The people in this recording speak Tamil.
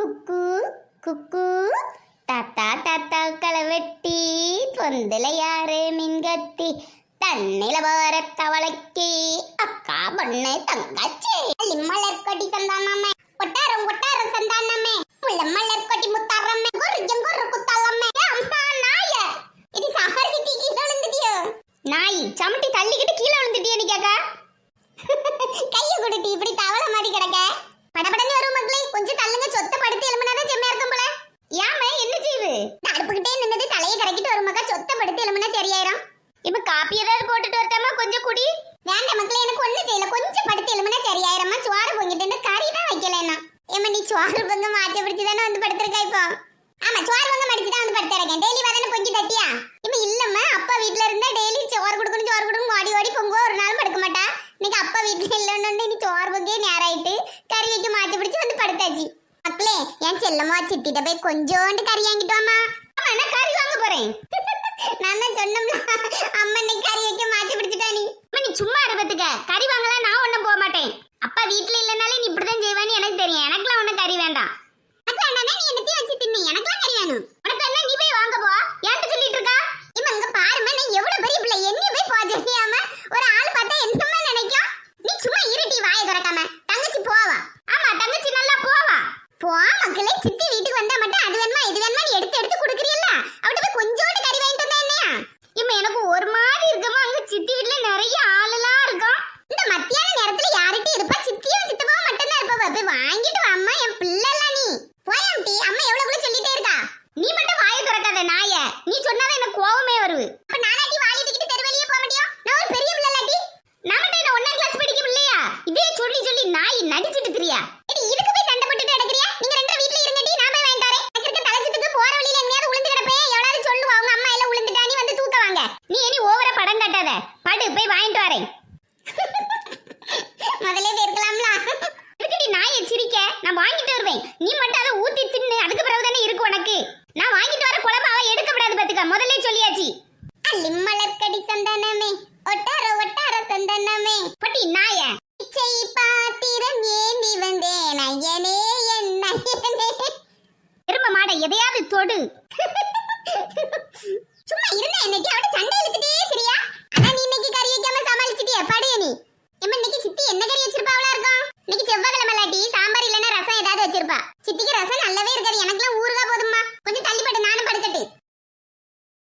குக்கு குக்கு தாத்தா தாத்தா களவெட்டி பொந்தல யாரு மின்கத்தி தண்ணில வர தவளைக்கு அக்கா பொண்ணு தங்கச்சி மலர் கொடி சந்தானமே கொட்டாரம் கொட்டாரம் சந்தானமே முள்ள மலர் கொடி முத்தாரமே குருஜம் குரு குத்தாலமே அம்மா நாய இது சாகர்கிட்ட கீழ விழுந்துட்டியோ நாய் சமட்டி தள்ளிக்கிட்டு கீழ விழுந்துட்டியே நீ கேக்கா கைய கொடுட்டி இப்படி தவளை மாதிரி கிடக்க படபடன்னு வரும் மக்களே கொஞ்சம் தள்ளுங்க சொத்த படுத்து எலும்புனாதான் செம்மையா இருக்கும் போல ஏமா என்ன செய்வு நான் அடுப்புக்கிட்டே நின்னது தலையை கரைக்கிட்டு வரும் மக்கா சொத்த படுத்து எலும்புனா சரியாயிரும் இப்ப காப்பி ஏதாவது போட்டுட்டு வரட்டாமா கொஞ்சம் குடி வேண்டாம் மக்களே எனக்கு ஒண்ணு செய்யல கொஞ்சம் படுத்து எலும்புனா சரியாயிரமா சோறு பொங்கிட்டு இருந்து கறி தான் வைக்கலன்னா ஏமா நீ சோறு பொங்க மாச்ச பிடிச்சு தானே வந்து படுத்திருக்கா இப்போ ஆமா சோறு பொங்க மடிச்சு தான் வந்து படுத்திருக்கேன் டெய்லி வதானே பொங்கி தட்டியா இப்ப இல்லம்மா அப்பா வீட்டுல இருந்தா டெய்லி சோறு கொடுக்கணும் ஓடி ஓடி பொங்குவா ஒரு நாள் படுக்க மாட்டா இன்னைக்கு அப்பா வீட்டுல இல்லன்னு நீ சோறு பொங்கே நேரம் ஆயிட்டு கறி வைக்க மாச்ச பிடிச்சு வந்து படுத்தாச்சு மக்களே என் செல்லம்மா சித்திட்ட போய் கொஞ்சோண்டு கறி வாங்கிட்டு வாமா ஆமா நான் கறி வாங்க போறேன் நான் தான் சொன்னோம்ல அம்மா இன்னைக்கு கறி வைக்க மாச்ச பிடிச்சிட்டா நீ நீ சும்மா இருப்பதுக்க கறி வாங்கலாம் நான் ஒண்ணும் போக மாட்டேன் அப்பா வீட்டுல இல்லனாலே நீ இப்படிதான் செய்வேன்னு எனக்கு தெரியும் எனக்குலாம் ஒண்ணும் கறி வேண்டாம் எனக்கு வேண்டாம் நீ என்னத்தையும் வச்சு தின்னு எனக்குலாம் கறி வேணும் உனக்கு என்ன நீ போய் வாங்க போ ஏன்ட்டு சொல்லிட்டு இருக்கா இம்மா இங்க பாருமா நான் எவ்வளவு பெரிய பிள்ளை என்ன போய் போஜியாம ஒரு ஆள் பார்த்தா என்னமா நினைக்கும் நீ சும்மா இருட்டி வாயை திறக்காம தங்கச்சி போவா ஆமா தங்கச்சி நல்லா போவா போ மக்களே சித்தி வீட்டுக்கு வந்தா மட்டும் அது வேணுமா இது வேணுமா நீ எடுத்து எடுத்து குடுக்குறீல்ல அவட்ட போய் கொஞ்சோண்டு கறி வாங்கிட்டு வந்தா என்னையா இம்மா எனக்கு ஒரு மாதிரி இருக்குமா அங்க சித்தி வீட்ல நிறைய ஆளெல்லாம் இருக்கும் இந்த மத்தியான நேரத்துல யார்கிட்ட இருப்பா சித்தியும் சித்தப்பாவும் மட்டும் தான் இருப்பா போய் வாங்கிட்டு வா அம்மா என் பிள்ளைலாம் நீ போயாம்டி அம்மா எவ்வளவு சொல்லிட்டே இருக்கா நீ மட்டும் வாயை திறக்காத நாய நீ சொன்னாதான் எனக்கு கோவமே வருது அப்ப நானாட்டி வாயை தூக்கிட்டு தெருவழியே போக முடியும் நான் ஒரு பெரிய பிள்ளைலாட்டி நான் மட்டும் என்ன 1ஆம் கிளாஸ் படிக்க பிள்ளையா இதே சொல்லி சொல்லி நாய் நடிச்சிட்டு திரியா எடி இதுக்கு போய் சண்டை போட்டுட்டு நடக்கறியா நீங்க ரெண்டு வீட்ல இருங்கடி நான் போய் வாங்கிட்டு வரேன் எனக்கு இருக்க தலைச்சிட்டுக்கு போற வழியில எங்கயாவது விழுந்து கிடப்பேன் எவளாவது சொல்லுவா அவங்க அம்மா எல்லாம் விழுந்துட்டா நீ வந்து தூக்க வாங்க நீ இனி ஓவரா படம் காட்டாத படு போய் வாங்கிட்டு வரேன் முதல்ல இருக்கலாம்ல இருக்கடி நாயை சிரிக்க நான் வாங்கிட்டு வருவேன் நீ மட்டும் அதை ஊத்தி தின்னு அதுக்கு பிறகு தானே இருக்கு உனக்கு நான் வாங்கிட்டு வர குழம்பு அவ எடுக்க விடாது பாத்துக்க முதல்ல சொல்லியாச்சு அள்ளிமலர்க்கடி சந்தனமே ஒட்டார ஒட்டார சந்தனமே பட்டி நாய இச்சை பாத்திரம் ஏந்தி வந்தேன் ஐயனே என் ஐயனே எரும மாட எதையாவது தொடு